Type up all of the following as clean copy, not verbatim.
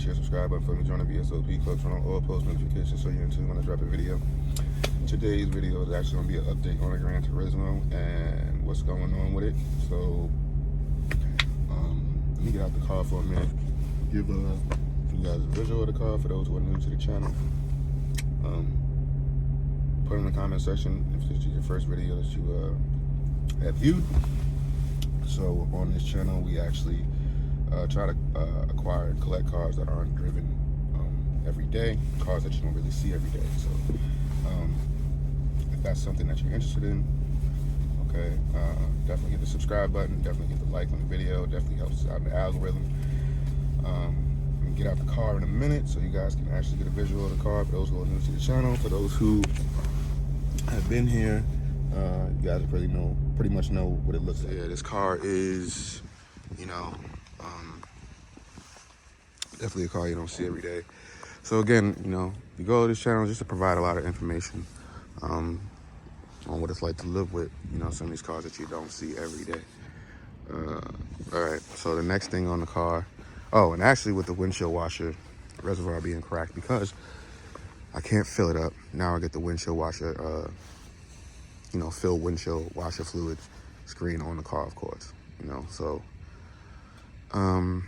share, subscribe button for me. Join the VSOP club. Turn on all post notifications so you know when I drop a video. Today's video is actually going to be an update on the Granturismo and what's going on with it. So, let me get out the car for a minute. Give you guys a visual of the car for those who are new to the channel. Put in the comment section if this is your first video that you have viewed. So on this channel, we actually try to acquire and collect cars that aren't driven every day, cars that you don't really see every day. So if that's something that you're interested in, okay, definitely hit the subscribe button, definitely hit the like on the video, definitely helps out in the algorithm. Get out the car in a minute so you guys can actually get a visual of the car for those who are new to the channel. For those who have been here, you guys pretty much know what it looks like. Yeah, this car is, definitely a car you don't see every day. So again, the goal of this channel is just to provide a lot of information on what it's like to live with, some of these cars that you don't see every day. All right, so the next thing on the car, and actually with the windshield washer reservoir being cracked, because I can't fill it up, now I get the windshield washer, fill windshield washer fluid screen on the car, of course, so gonna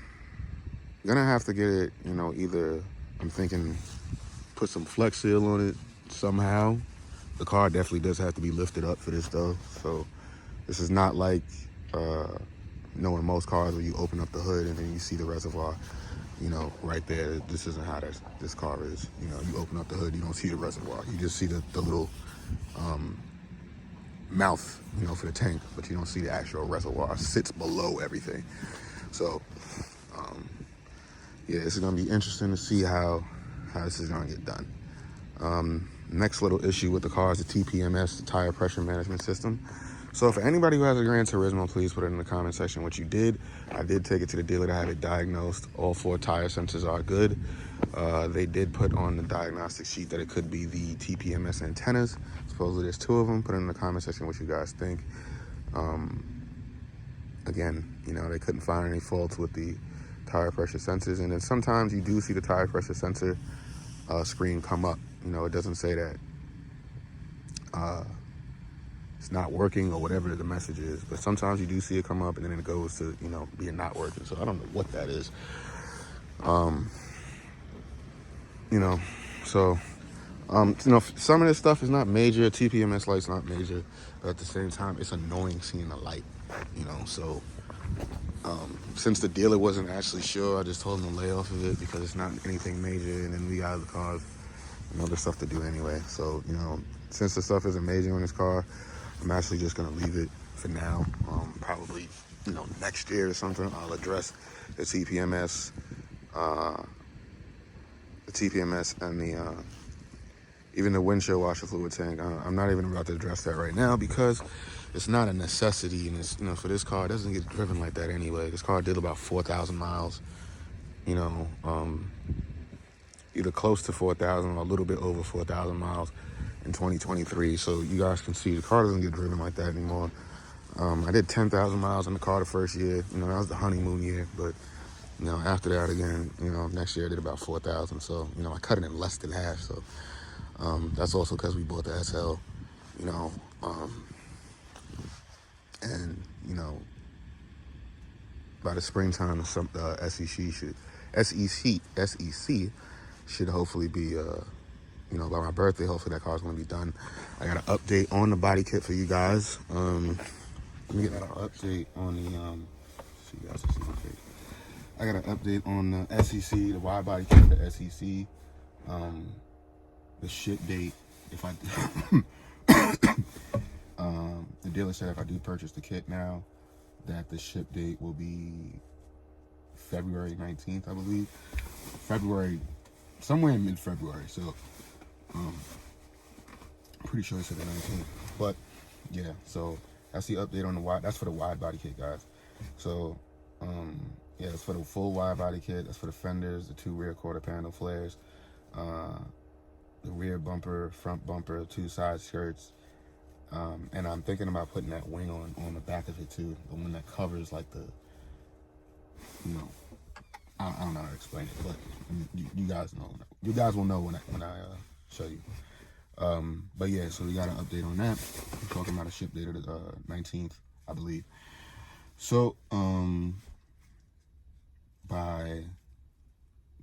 have to get it, either, I'm thinking put some Flex Seal on it somehow. The car definitely does have to be lifted up for this though, so this is not like knowing most cars where you open up the hood and then you see the reservoir, right there. This isn't how this car is. You open up the hood, you don't see the reservoir. You just see the little mouth, for the tank, but you don't see the actual reservoir. It sits below everything. So, yeah, this is gonna be interesting to see how this is gonna get done. Next little issue with the car is the TPMS, the tire pressure management system. So for anybody who has a Granturismo, please put it in the comment section what you did. I did take it to the dealer to have it diagnosed. All 4 tire sensors are good. They did put on the diagnostic sheet that it could be the TPMS antennas. Supposedly there's 2 of them. Put it in the comment section what you guys think. Again, they couldn't find any faults with the tire pressure sensors. And then sometimes you do see the tire pressure sensor screen come up. It doesn't say that it's not working or whatever the message is, but sometimes you do see it come up and then it goes to being not working. So I don't know what that is. Some of this stuff is not major. TPMS light's not major, but at the same time it's annoying seeing the light, so since the dealer wasn't actually sure, I just told him to lay off of it because it's not anything major, and then we got the cars and other stuff to do anyway. So since the stuff isn't major on this car, I'm actually just gonna leave it for now. Probably, next year or something, I'll address the TPMS, and the even the windshield washer fluid tank. I'm not even about to address that right now because it's not a necessity, and it's for this car, it doesn't get driven like that anyway. This car did about 4,000 miles, either close to 4,000 or a little bit over 4,000 miles in 2023. So you guys can see the car doesn't get driven like that anymore. I did 10,000 miles in the car the first year. That was the honeymoon year. But, after that again, next year I did about 4,000. So, I cut it in less than half. So that's also because we bought the SL, and, by the springtime, SEC should hopefully be, by my birthday, hopefully that car's gonna be done. I got an update on the body kit for you guys. Let me get an update on the, so you guys can see my face. I got an update on the SEC, the wide body kit for the SEC. The ship date, if I, the dealer said if I do purchase the kit now, that the ship date will be February 19th, I believe. Somewhere in mid-February, so pretty sure it's at the 19th. But yeah, so that's the update on the wide. That's for the wide body kit, guys. So yeah, that's for the full wide body kit. That's for the fenders, the 2 rear quarter panel flares, the rear bumper, front bumper, 2 side skirts, and I'm thinking about putting that wing on the back of it too, the one that covers like the I don't know how to explain it, but you guys know. You guys will know when I show you. But yeah, so we got an update on that. We're talking about a ship date of the 19th, I believe. So by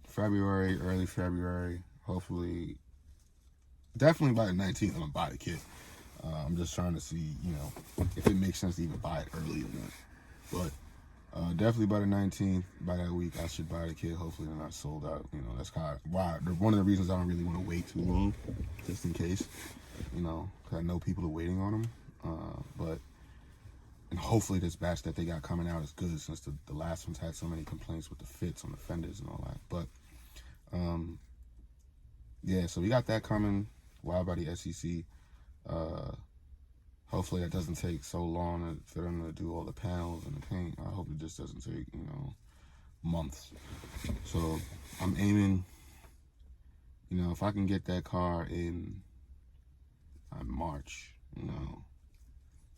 February, early February, hopefully, definitely by the 19th, I'm gonna buy the kit. I'm just trying to see, if it makes sense to even buy it early or not. But definitely by the 19th, by that week, I should buy the kit. Hopefully they're not sold out. That's kind of why, one of the reasons I don't really want to wait too long, just in case, because I know people are waiting on them. And hopefully this batch that they got coming out is good, since the last ones had so many complaints with the fits on the fenders and all that. But yeah, so we got that coming. Wide body SEC. Hopefully that doesn't take so long for them to do all the panels and the paint. I hope it just doesn't take, months. So I'm aiming, if I can get that car in March,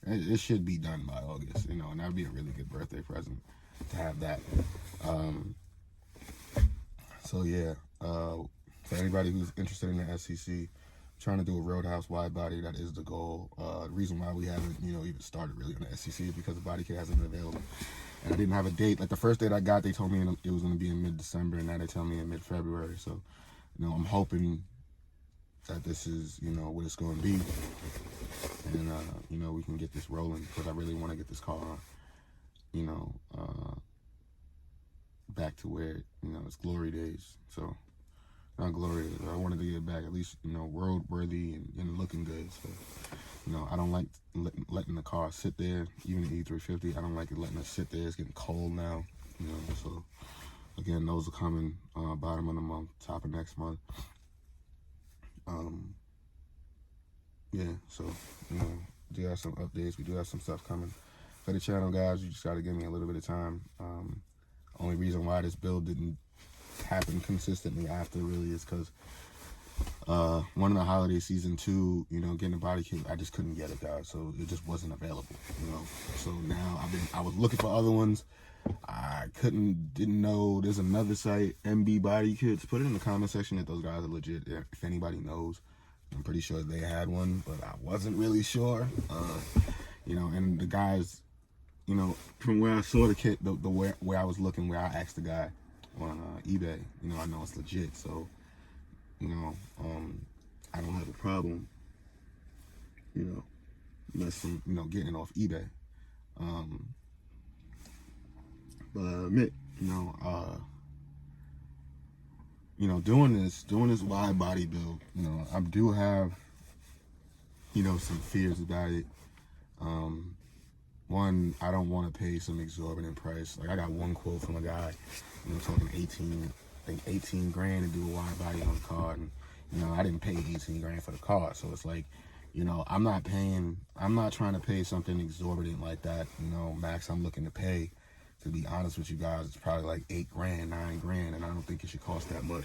it should be done by August, and that'd be a really good birthday present to have that. So yeah, for anybody who's interested in the SEC, trying to do a roadhouse wide body, that is the goal. The reason why we haven't, even started really on the SEC is because the body kit hasn't been available. And I didn't have a date. Like the first date I got, they told me it was going to be in mid-December, and now they tell me in mid-February. So, I'm hoping that this is, what it's going to be. And, we can get this rolling, because I really want to get this car, back to where, it's glory days. So, not glory days, but I wanted to get it back at least, roadworthy and looking good. So, I don't like letting the car sit there, even the E350. I don't like it letting it sit there. It's getting cold now, So, again, those are coming bottom of the month, top of next month. Yeah, so, do have some updates. We do have some stuff coming for the channel, guys. You just got to give me a little bit of time. Only reason why this build didn't happen consistently after really is because one of the holiday season, two, getting a body kit, I just couldn't get it, guys. So it just wasn't available, So now I was looking for other ones. I didn't know there's another site, MB Body Kits. Put it in the comment section if those guys are legit. If anybody knows, I'm pretty sure they had one, but I wasn't really sure. And the guys, from where I saw the kit, the where I was looking, where I asked the guy on eBay, I know it's legit. So, I don't have a problem, messing, getting it off eBay. But I admit, doing this wide body build, I do have, some fears about it. One, I don't want to pay some exorbitant price. Like I got one quote from a guy, talking 18 grand to do a wide body on the car, and I didn't pay 18 grand for the car. So it's like, I'm not trying to pay something exorbitant like that. Max I'm looking to pay, to be honest with you guys, it's probably like 8 grand, 9 grand, and I don't think it should cost that much.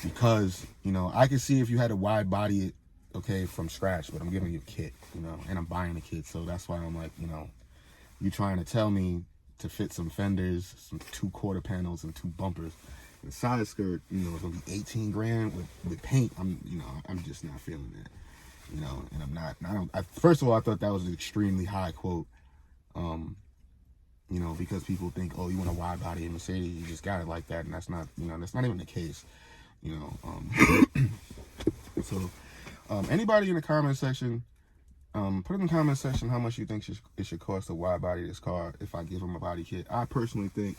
Because, I can see if you had to wide body it, okay, from scratch, but I'm giving you a kit, and I'm buying a kit. So that's why I'm like, you trying to tell me to fit some fenders, some 2 quarter panels, and 2 bumpers. The side skirt, it's gonna be 18 grand with paint. I'm just not feeling that, and I'm not. First of all, I thought that was an extremely high quote, because people think, oh, you want a wide body in Mercedes, you just got it like that, and that's not, that's not even the case, So, anybody in the comment section, put in the comment section how much you think it should cost to wide body this car if I give them a body kit. I personally think,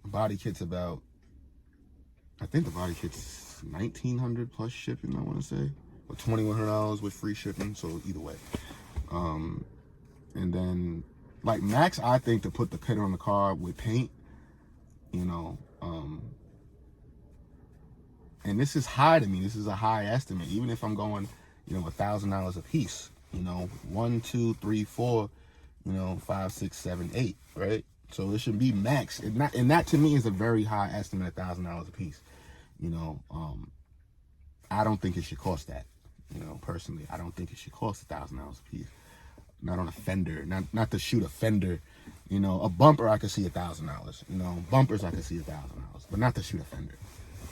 body kit's about, I think the body kit's $1,900 plus shipping, I want to say, or $2,100 with free shipping. So either way, and then like max, I think to put the kit on the car with paint, and this is high to me. This is a high estimate, even if I'm going, $1,000 a piece. 1, 2, 3, 4, 5, 6, 7, 8, right? So it should be max. And that to me is a very high estimate, $1,000 a piece. I don't think it should cost that. Personally, I don't think it should cost $1,000 a piece. Not on a fender, not to shoot a fender, You know, a bumper I could see $1,000. You know, bumpers I could see $1,000, but not the shoot a fender.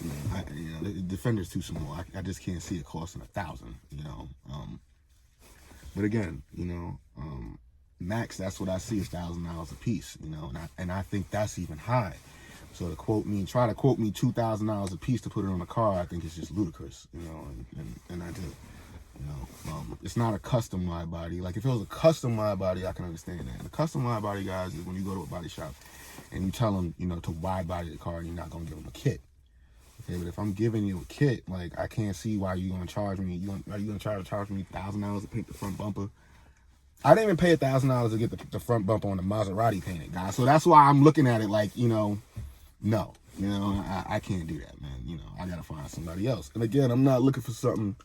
You know, the Defender's too small. I just can't see it costing $1,000. You know, but again, you know, max, that's what I see is $1,000 a piece. You know, and I think that's even high. So try to quote me $2,000 a piece to put it on a car, I think it's just ludicrous. You know, and I do. You know, it's not a custom wide body. Like if it was a custom wide body, I can understand that. And the custom wide body guys is when you go to a body shop and you tell them, you know, to wide body the car, and you're not gonna give them a kit. Okay, but if I'm giving you a kit, like I can't see why you're gonna charge me. Are you gonna try to charge me $1,000 to paint the front bumper? I didn't even pay $1,000 to get the front bumper on the Maserati painted, guys. So that's why I'm looking at it like, you know, no, you know, I can't do that, man. You know, I gotta find somebody else. And again, I'm not looking for something.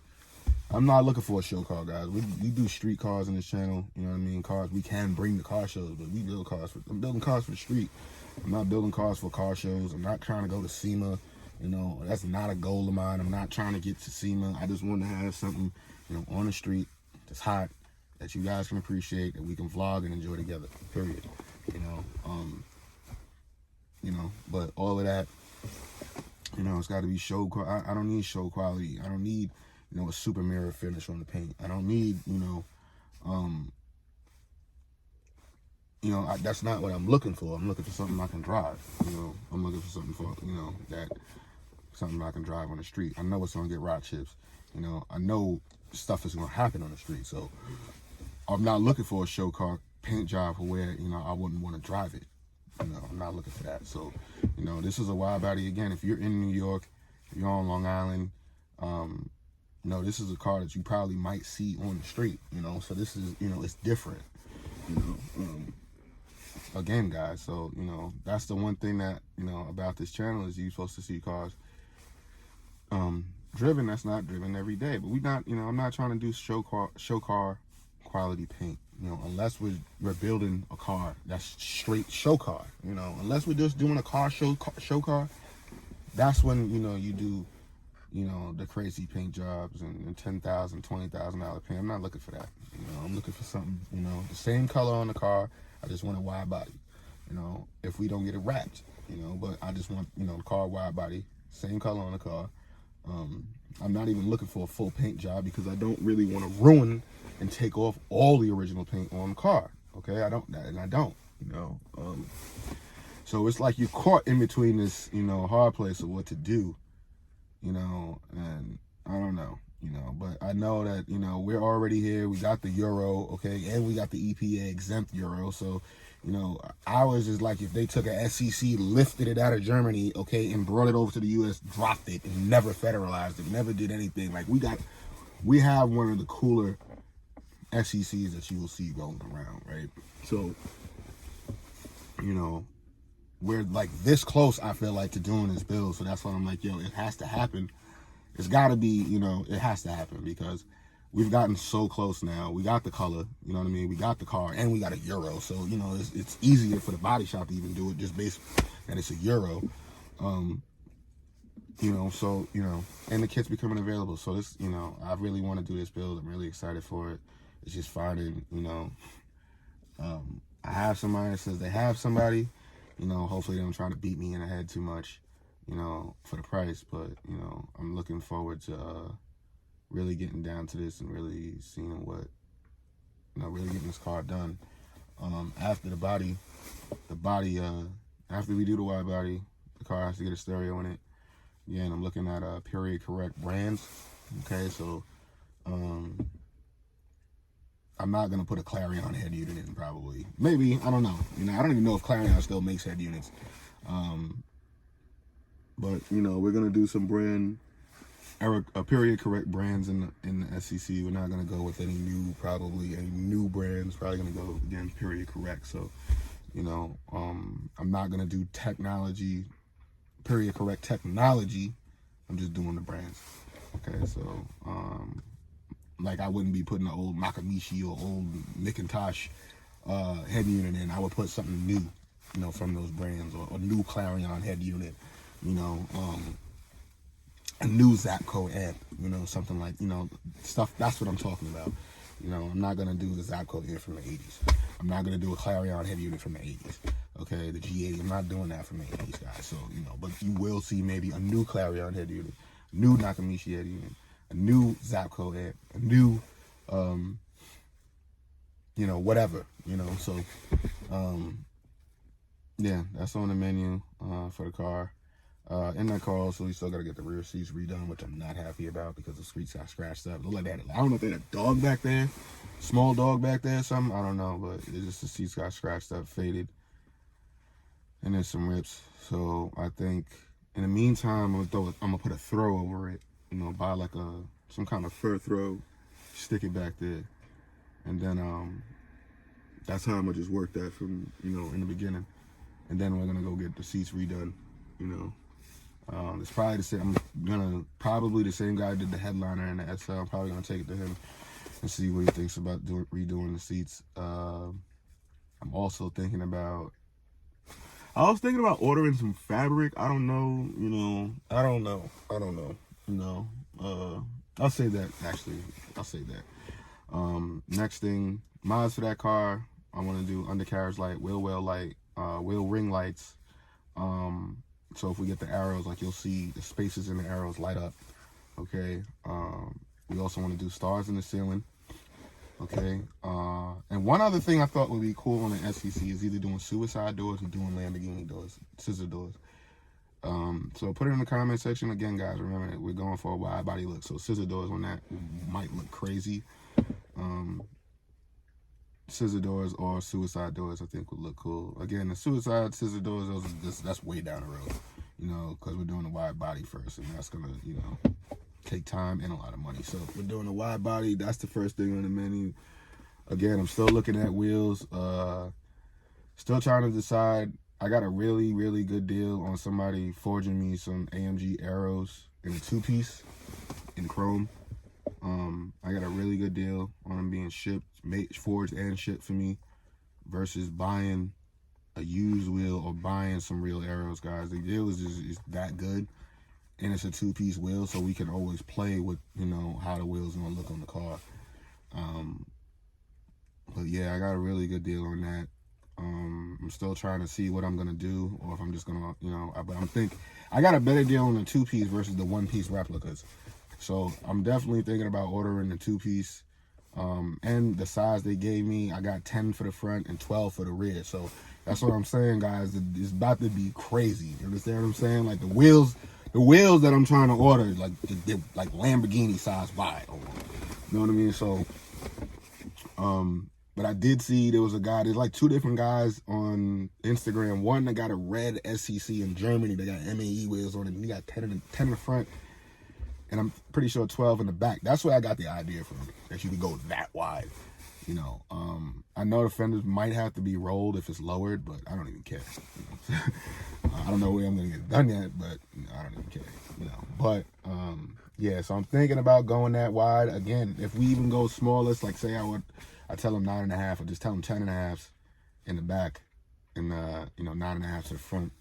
I'm not looking for a show car, guys. We do street cars in this channel. You know what I mean? Cars we can bring to car shows, but we build cars I'm building cars for the street. I'm not building cars for car shows. I'm not trying to go to SEMA. You know, that's not a goal of mine. I'm not trying to get to SEMA. I just want to have something, you know, on the street that's hot, that you guys can appreciate, that we can vlog and enjoy together. Period. You know, but all of that, you know, it's got to be show. I don't need show quality. I don't need, you know, a super mirror finish on the paint. I don't need, you know, that's not what I'm looking for. I'm looking for something I can drive. You know, I'm looking for something for, you know, something I can drive on the street. I know it's gonna get rock chips. You know, I know stuff is gonna happen on the street. So I'm not looking for a show car paint job for where, you know, I wouldn't want to drive it. You know, I'm not looking for that. So, you know, this is a wide body. Again, if you're in New York, if you're on Long Island, you know, this is a car that you probably might see on the street, you know, so this is, you know, it's different, you know, again, guys, so, you know, that's the one thing that, you know, about this channel is you're supposed to see cars, driven, that's not driven every day, but we not, you know, I'm not trying to do show car quality paint, you know, unless we're building a car that's straight show car, you know, unless we're just doing a car show car, that's when, you know, you do, you know, the crazy paint jobs and $10,000, $20,000 paint. I'm not looking for that. You know, I'm looking for something, you know, the same color on the car. I just want a wide body, you know, if we don't get it wrapped, you know, but I just want, you know, the car wide body, same color on the car. I'm not even looking for a full paint job because I don't really want to ruin and take off all the original paint on the car. Okay, I don't, you know. So it's like you're caught in between this, you know, hard place of what to do. You know, and I don't know, you know, but I know that, you know, we're already here. We got the Euro, okay, and we got the EPA exempt Euro. So, you know, ours is like if they took a SEC, lifted it out of Germany, okay, and brought it over to the U.S., dropped it, and never federalized it, never did anything. Like we have one of the cooler SECs that you will see rolling around, right? So, you know, we're like this close, I feel like, to doing this build. So that's why I'm like, yo, it has to happen. It's got to be, you know, it has to happen because we've gotten so close now. We got the color, you know what I mean? We got the car and we got a Euro. So, you know, it's easier for the body shop to even do it just based that it's a Euro. You know, so, you know, and the kit's becoming available. So this, you know, I really want to do this build. I'm really excited for it. It's just finding, you know, I have somebody that says they have somebody. You know, hopefully they don't try to beat me in the head too much, you know, for the price. But, you know, I'm looking forward to really getting down to this and really seeing what, you know, really getting this car done. After the body, after we do the wide body, the car has to get a stereo in it. Again, I'm looking at period correct brands. Okay, so I'm not gonna put a Clarion head unit in, probably. Maybe, I don't know. You know, I don't even know if Clarion still makes head units. But you know, we're gonna do some period correct brands in the SEC. We're not gonna go with any new brands. Probably gonna go again period correct. So, you know, I'm not gonna do period correct technology. I'm just doing the brands. Okay, so like I wouldn't be putting an old Makamichi or old Macintosh head unit in. I would put something new, you know, from those brands, or a new Clarion head unit, you know, a new Zapco amp, you know, something like, you know, stuff. That's what I'm talking about. You know, I'm not gonna do the Zapco amp from the 80s. I'm not going to do a Clarion head unit from the 80s. Okay, the G80, I'm not doing that from the 80s, guys. So, you know, but you will see maybe a new Clarion head unit, a new Nakamichi head unit, a new Zapco head, a new, you know, whatever, you know. So, yeah, that's on the menu for the car. In that car also, you still got to get the rear seats redone, which I'm not happy about because the seats got scratched up. It looked like they had, I don't know if they had a dog back there, small dog back there or something. I don't know, but it's just the seats got scratched up, faded, and there's some rips. So I think in the meantime, I'm gonna put a throw over it, you know, buy like some kind of fur throw, stick it back there, and then that's how I'm gonna just work that from, you know, in the beginning, and then we're gonna go get the seats redone, you know. It's probably the same. Probably the same guy who did the headliner and the SL. I'm probably gonna take it to him and see what he thinks about redoing the seats. I'm also thinking about. I was thinking about ordering some fabric. I don't know. You know. I don't know. You know. I'll say that actually. I'll say that. Next thing, mods for that car. I want to do undercarriage light, wheel well light, wheel ring lights. So if we get the arrows, like you'll see the spaces in the arrows light up, okay? We also want to do stars in the ceiling, okay? And one other thing I thought would be cool on the SCC is either doing suicide doors or doing Lamborghini doors, scissor doors. So put it in the comment section. Again, guys, remember, we're going for a wide body look, so scissor doors on that might look crazy. Scissor doors or suicide doors I think would look cool. Again, the suicide scissor doors, that's way down the road, you know, because we're doing the wide body first, and that's gonna, you know, take time and a lot of money. So if we're doing the wide body, that's the first thing on the menu. Again, I'm still looking at wheels, still trying to decide. I got a really, really good deal on somebody forging me some AMG arrows in a 2-piece in chrome. I got a really good deal on them being shipped, forged and shipped for me, versus buying a used wheel or buying some real arrows, guys. The deal is that good, and it's a 2-piece wheel, so we can always play with, you know, how the wheel's gonna look on the car. But yeah, I got a really good deal on that. I'm still trying to see what I'm gonna do, or if I'm just gonna, you know, but I got a better deal on the 2-piece versus the 1-piece replicas. So I'm definitely thinking about ordering the 2-piece. And the size they gave me, I got 10 for the front and 12 for the rear. So that's what I'm saying, guys. It's about to be crazy. You understand what I'm saying? Like the wheels that I'm trying to order, like they're like Lamborghini size wide. You know what I mean? So, but I did see there was a guy. There's like 2 different guys on Instagram. One that got a red SCC in Germany. They got MAE wheels on it. And he got 10 in the front. And I'm pretty sure 12 in the back. That's where I got the idea from, that you could go that wide. You know, I know the fenders might have to be rolled if it's lowered, but I don't even care. You know? I don't know where I'm going to get it done yet, but you know, I don't even care. You know, but yeah, so I'm thinking about going that wide. Again, if we even go smallest, like say I tell them 9.5, or just tell them 10.5 in the back, and you know, 9.5 to the front.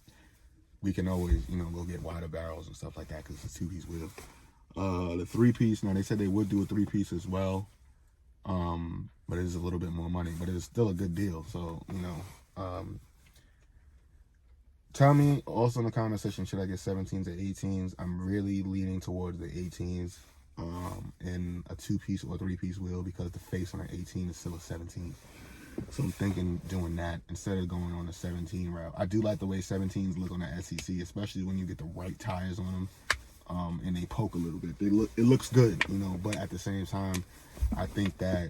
We can always, you know, go get wider barrels and stuff like that because it's a 2-piece wheel. The 3-piece, now they said they would do a 3-piece as well, but it is a little bit more money, but it's still a good deal. So, you know, tell me also in the comment section, should I get 17s or 18s? I'm really leaning towards the 18s in a 2-piece or 3-piece wheel, because the face on an 18 is still a 17. So I'm thinking doing that instead of going on a 17 route. I do like the way 17s look on the SCC, especially when you get the right tires on them. And they poke a little bit. It looks good, you know, but at the same time, I think that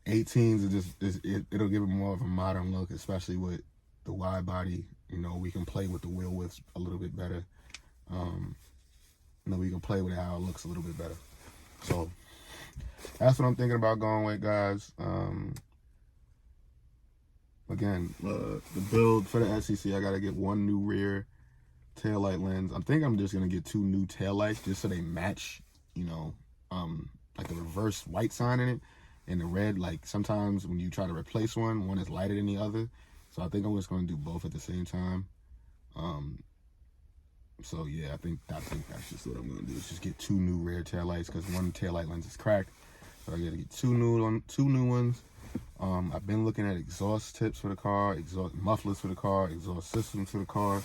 18s are it'll give it more of a modern look, especially with the wide body. You know, we can play with the wheel widths a little bit better. You know, we can play with how it looks a little bit better. So that's what I'm thinking about going with, guys. Again, the build for the SCC, I gotta get 1 new rear taillight lens. I think I'm just gonna get 2 new taillights just so they match, you know, like the reverse white sign in it and the red. Like sometimes when you try to replace one is lighter than the other. So I think I'm just gonna do both at the same time. So yeah, I think that's just what I'm gonna do. Is just get 2 new rear taillights, because one taillight lens is cracked. So I gotta get 2 new ones. I've been looking at exhaust tips for the car, exhaust mufflers for the car, exhaust systems for the car.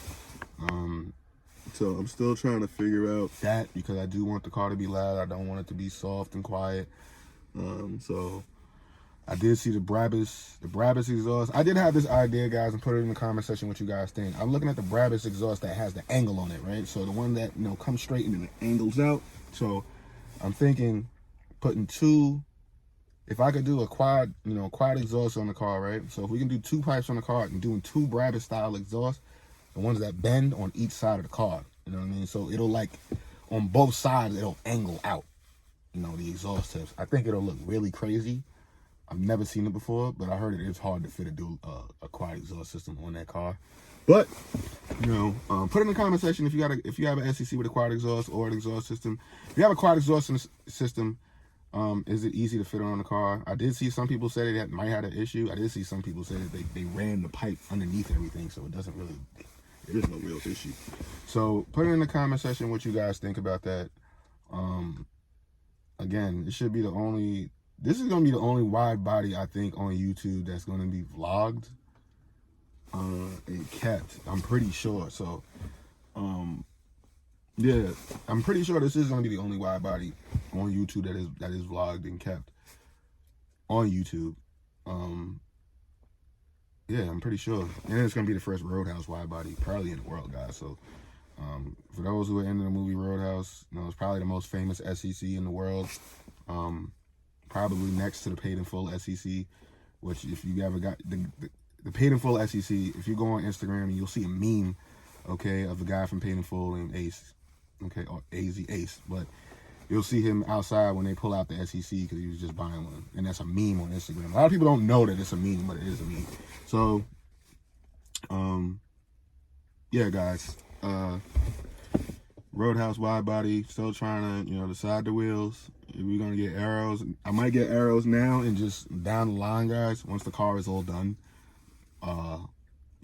So I'm still trying to figure out that, because I do want the car to be loud. I don't want it to be soft and quiet. So I did see the Brabus exhaust. I did have this idea, guys, and put it in the comment section what you guys think. I'm looking at the Brabus exhaust that has the angle on it, right? So the one that, comes straight and then it angles out. So I'm thinking putting two, if I could do a quad, quad exhaust on the car, right? So if we can do 2 pipes on the car and doing 2 Brabus style exhausts, the ones that bend on each side of the car, you know what I mean? So it'll, like, on both sides, it'll angle out, the exhaust tips. I think it'll look really crazy. I've never seen it before, but I heard it is hard to fit a quad exhaust system on that car. But, put in the comment section if you have an SEC with a quad exhaust or an exhaust system. If you have a quad exhaust system, is it easy to fit on the car? I did see some people say that might have an issue. I did see some people say that they ran the pipe underneath everything, so it doesn't really, there is no real issue. So put it in the comment section what you guys think about that. Again, it should be this is going to be the only wide body, I think, on YouTube that's going to be vlogged and kept. I'm pretty sure. So, yeah, I'm pretty sure this is going to be the only wide body on YouTube that is vlogged and kept on YouTube. Yeah, I'm pretty sure. And it's going to be the first Roadhouse wide body probably in the world, guys. So, for those who are into the movie Roadhouse, it's probably the most famous SEC in the world. Probably next to the Paid in Full SEC, which if you ever got the Paid in Full SEC, if you go on Instagram and you'll see a meme, okay, of the guy from Paid in Full named Ace, okay, or AZ Ace, but you'll see him outside when they pull out the SEC because he was just buying one, and that's a meme on Instagram. A lot of people don't know that it's a meme, but it is a meme. So, yeah, guys, Roadhouse wide body, still trying to, decide the wheels. We're going to get arrows. I might get arrows now and just down the line, guys, once the car is all done,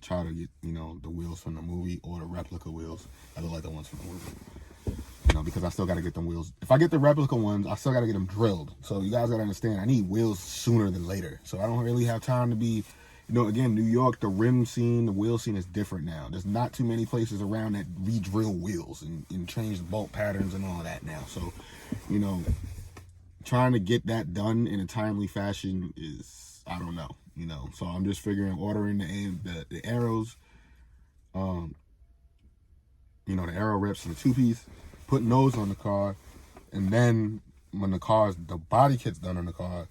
try to get, the wheels from the movie or the replica wheels. I look like the ones from the movie. Because I still got to get them wheels. If I get the replica ones, I still got to get them drilled. So you guys got to understand, I need wheels sooner than later. So I don't really have time to be, again, New York, the rim scene, the wheel scene is different now. There's not too many places around that re-drill wheels and change the bolt patterns and all of that now. So, trying to get that done in a timely fashion is, I don't know, So I'm just figuring ordering the arrows, the arrow reps and the 2-piece, putting those on the car, and then when the body kit's done on the car,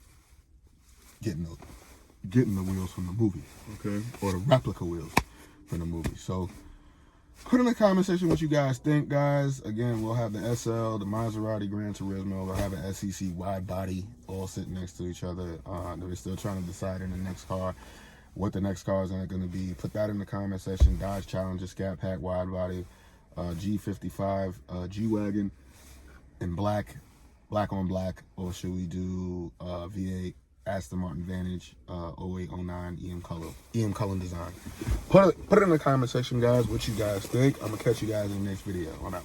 getting the wheels from the movie, okay, or the replica wheels from the movie. So put in the comment section what you guys think, guys. Again, we'll have the SL, the Maserati Granturismo, we'll have an SEC wide body all sitting next to each other. We're still trying to decide in the next car what the next car is going to be. Put that in the comment section. Dodge Challenger Scat Pack wide body, G55 G-Wagon in black on black, or should we do V8 Aston Martin Vantage 0809 EM color design. Put it in the comment section, guys, what you guys think. I'm gonna catch you guys in the next video. I'm out.